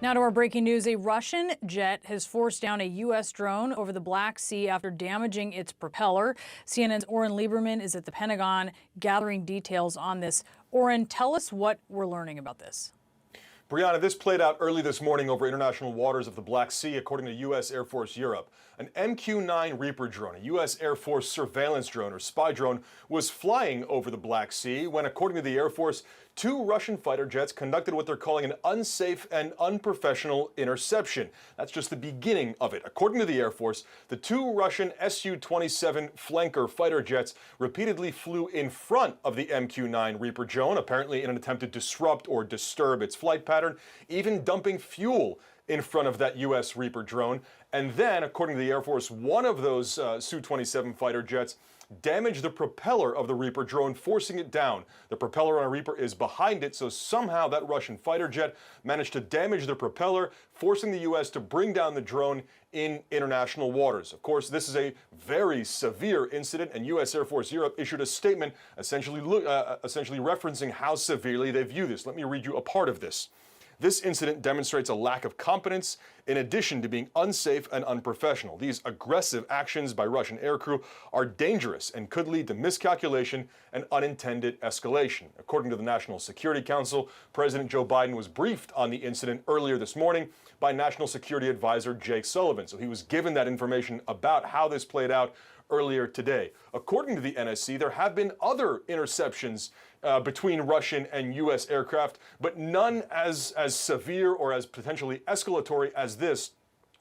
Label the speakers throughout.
Speaker 1: Now to our breaking news. A Russian jet has forced down a U.S. drone over the Black Sea after damaging its propeller. CNN's Oren Lieberman is at the Pentagon gathering details on this. Oren, tell us what we're learning about this.
Speaker 2: Brianna, this played out early this morning over international waters of the Black Sea, according to U.S. Air Force Europe. An MQ-9 Reaper drone, a U.S. Air Force surveillance drone or spy drone, was flying over the Black Sea when, according to the Air Force, two Russian fighter jets conducted what they're calling an unsafe and unprofessional interception. That's just the beginning of it. According to the Air Force, the two Russian Su-27 flanker fighter jets repeatedly flew in front of the MQ-9 Reaper drone, apparently in an attempt to disrupt or disturb its flight pattern, even dumping fuel in front of that U.S. Reaper drone. And then, according to the Air Force, one of those Su-27 fighter jets damaged the propeller of the Reaper drone, forcing it down. The propeller on a Reaper is behind it, so somehow that Russian fighter jet managed to damage the propeller, forcing the U.S. to bring down the drone in international waters. Of course, this is a very severe incident, and U.S. Air Force Europe issued a statement essentially referencing how severely they view this. Let me read you a part of this. This incident demonstrates a lack of competence in addition to being unsafe and unprofessional. These aggressive actions by Russian aircrew are dangerous and could lead to miscalculation and unintended escalation. According to the National Security Council, President Joe Biden was briefed on the incident earlier this morning by National Security Advisor Jake Sullivan. So he was given that information about how this played out earlier today. According to the NSC, there have been other interceptions between Russian and U.S. aircraft, but none as severe or as potentially escalatory as this,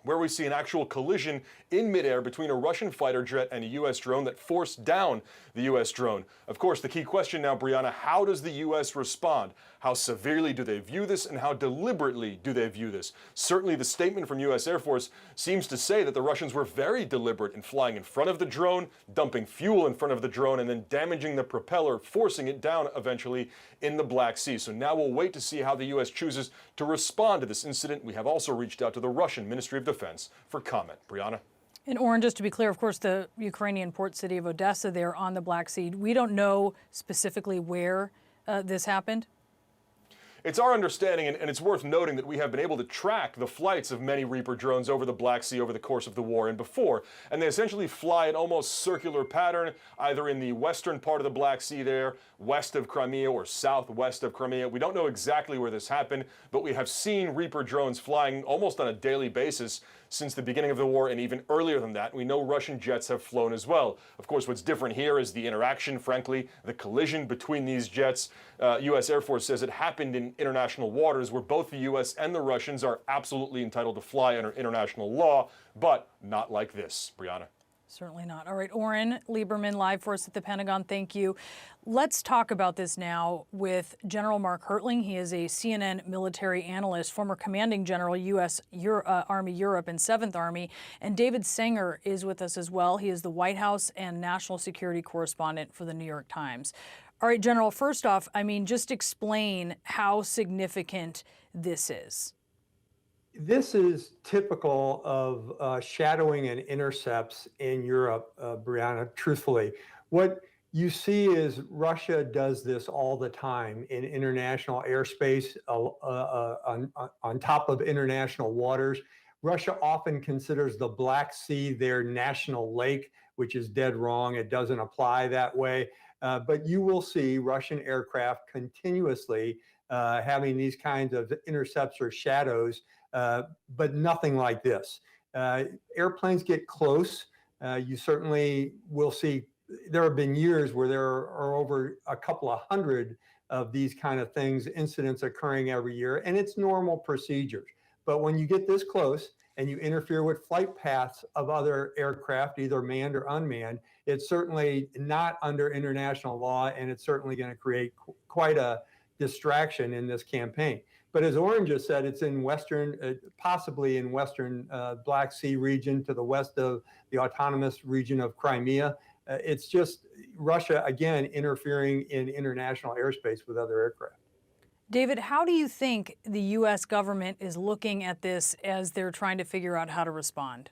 Speaker 2: where we see an actual collision in midair between a Russian fighter jet and a U.S. drone that forced down the U.S. drone. Of course, the key question now, Brianna, how does the U.S. respond? How severely do they view this, and how deliberately do they view this? Certainly the statement from U.S. Air Force seems to say that the Russians were very deliberate in flying in front of the drone, dumping fuel in front of the drone, and then damaging the propeller, forcing it down eventually in the Black Sea. So now we'll wait to see how the U.S. chooses to respond to this incident. We have also reached out to the Russian Ministry of Defense for comment. Brianna?
Speaker 1: And Oren, just to be clear, of course, the Ukrainian port city of Odessa there on the Black Sea, we don't know specifically where this happened?
Speaker 2: It's our understanding, and it's worth noting, that we have been able to track the flights of many Reaper drones over the Black Sea over the course of the war and before, and they essentially fly an almost circular pattern, either in the western part of the Black Sea there, west of Crimea, or southwest of Crimea. We don't know exactly where this happened, but we have seen Reaper drones flying almost on a daily basis since the beginning of the war, and even earlier than that. We know Russian jets have flown as well. Of course, what's different here is the interaction, frankly, the collision between these jets. U.S. Air Force says it happened in international waters where both the U.S. and the Russians are absolutely entitled to fly under international law, but not like this. Brianna?
Speaker 1: Certainly not. All right, Oren Lieberman, live for us at the Pentagon. Thank you. Let's talk about this now with General Mark Hertling. He is a CNN military analyst, former commanding general, U.S. Army Europe and 7th Army. And David Sanger is with us as well. He is the White House and national security correspondent for the New York Times. All right, General, first off, just explain how significant this is.
Speaker 3: This is typical of shadowing and intercepts in Europe, Brianna, truthfully. What you see is Russia does this all the time in international airspace, on top of international waters. Russia often considers the Black Sea their national lake, which is dead wrong. It doesn't apply that way. But you will see Russian aircraft continuously having these kinds of intercepts or shadows, but nothing like this. Airplanes get close. You certainly will see, there have been years where there are over a couple of hundred of these kind of things, incidents occurring every year, and it's normal procedures. But when you get this close and you interfere with flight paths of other aircraft, either manned or unmanned, it's certainly not under international law, and it's certainly going to create quite a distraction in this campaign. But as Oren just said, it's in possibly in western Black Sea region to the west of the autonomous region of Crimea. It's just Russia, again, interfering in international airspace with other aircraft.
Speaker 1: David, how do you think the U.S. government is looking at this as they're trying to figure out how to respond?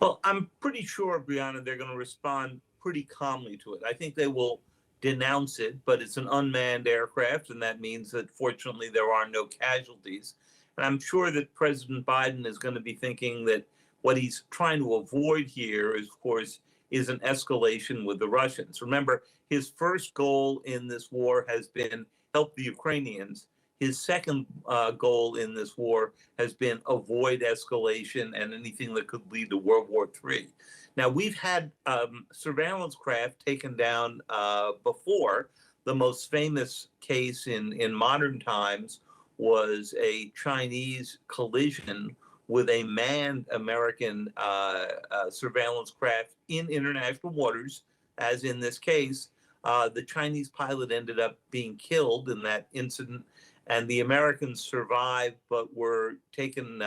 Speaker 4: Well, I'm pretty sure, Brianna, they're going to respond pretty calmly to it. I think they will denounce it, but it's an unmanned aircraft, and that means that fortunately there are no casualties. And I'm sure that President Biden is going to be thinking that what he's trying to avoid here is, of course, is an escalation with the Russians. Remember, his first goal in this war has been help the Ukrainians. His second goal in this war has been avoid escalation and anything that could lead to World War III. Now, we've had surveillance craft taken down before. The most famous case in modern times was a Chinese collision with a manned American surveillance craft in international waters, as in this case. The Chinese pilot ended up being killed in that incident, and the Americans survived but were taken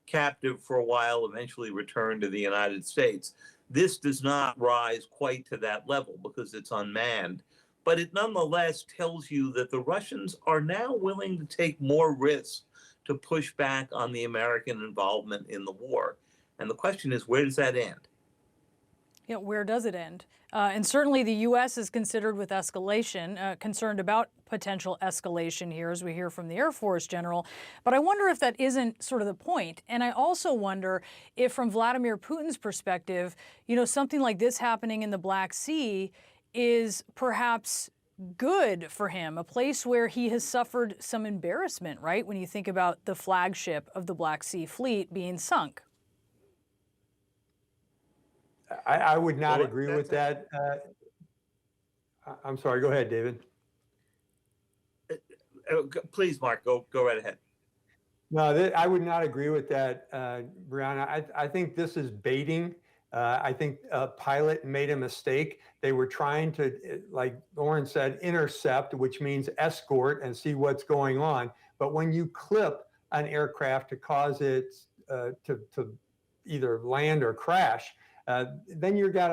Speaker 4: captive for a while, eventually returned to the United States. This does not rise quite to that level because it's unmanned, but it nonetheless tells you that the Russians are now willing to take more risks to push back on the American involvement in the war. And the question is, where does that end?
Speaker 1: Yeah, where does it end? And certainly the U.S. is considered with escalation, concerned about potential escalation here, as we hear from the Air Force General. But I wonder if that isn't sort of the point. And I also wonder if, from Vladimir Putin's perspective, something like this happening in the Black Sea is perhaps good for him, a place where he has suffered some embarrassment, right? When you think about the flagship of the Black Sea Fleet being sunk.
Speaker 3: I would not agree with that. I'm sorry. Go ahead, David.
Speaker 4: Please, Mark, go right ahead.
Speaker 3: No, I would not agree with that, Brianna. I think this is baiting. I think a pilot made a mistake. They were trying to, like Lauren said, intercept, which means escort and see what's going on. But when you clip an aircraft to cause it to either land or crash, then you've got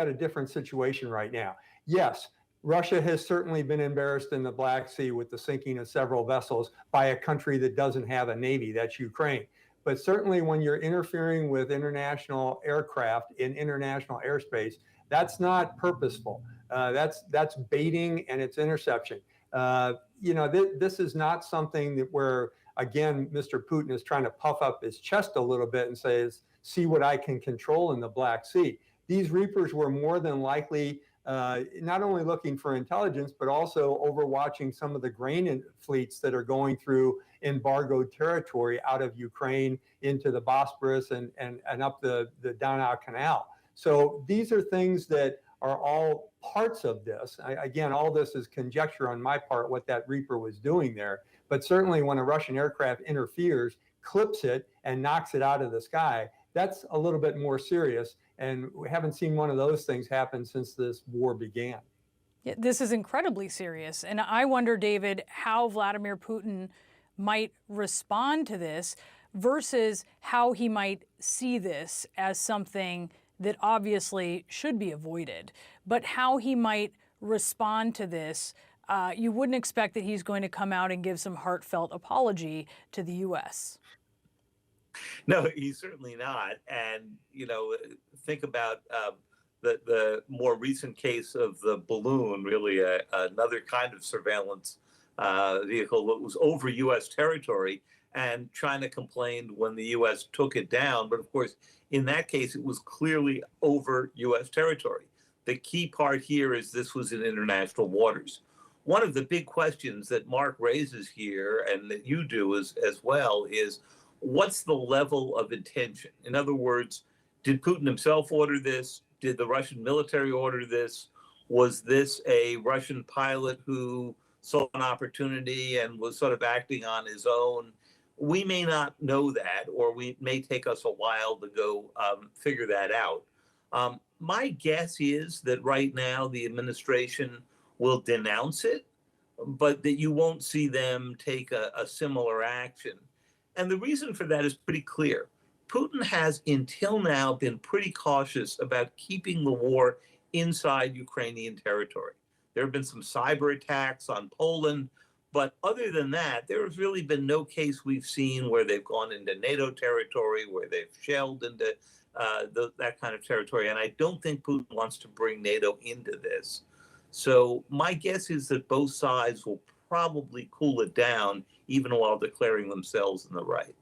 Speaker 3: a different situation right now. Yes, Russia has certainly been embarrassed in the Black Sea with the sinking of several vessels by a country that doesn't have a navy, that's Ukraine. But certainly when you're interfering with international aircraft in international airspace, that's not purposeful. That's baiting and it's interception. This is not something that where, again, Mr. Putin is trying to puff up his chest a little bit and says, see what I can control in the Black Sea. These Reapers were more than likely not only looking for intelligence, but also overwatching some of the grain fleets that are going through embargoed territory out of Ukraine into the Bosporus and up the Danube Canal. So these are things that are all parts of this. Again, all this is conjecture on my part, what that Reaper was doing there. But certainly when a Russian aircraft interferes, clips it, and knocks it out of the sky, that's a little bit more serious. And we haven't seen one of those things happen since this war began.
Speaker 1: Yeah, this is incredibly serious. And I wonder, David, how Vladimir Putin might respond to this versus how he might see this as something that obviously should be avoided. But how he might respond to this, you wouldn't expect that he's going to come out and give some heartfelt apology to the U.S.
Speaker 4: No, he's certainly not. And, think about the more recent case of the balloon, really another kind of surveillance vehicle that was over U.S. territory. And China complained when the U.S. took it down. But of course, in that case, it was clearly over U.S. territory. The key part here is this was in international waters. One of the big questions that Mark raises here, and that you do as well, is what's the level of intention? In other words, did Putin himself order this? Did the Russian military order this? Was this a Russian pilot who saw an opportunity and was sort of acting on his own? We may not know that, or it may take us a while to go figure that out. My guess is that right now the administration will denounce it, but that you won't see them take a similar action. And the reason for that is pretty clear. Putin has until now been pretty cautious about keeping the war inside Ukrainian territory. There have been some cyber attacks on Poland, but other than that, there has really been no case we've seen where they've gone into NATO territory, where they've shelled into that kind of territory. And I don't think Putin wants to bring NATO into this. So my guess is that both sides will probably cool it down, even while declaring themselves in the right.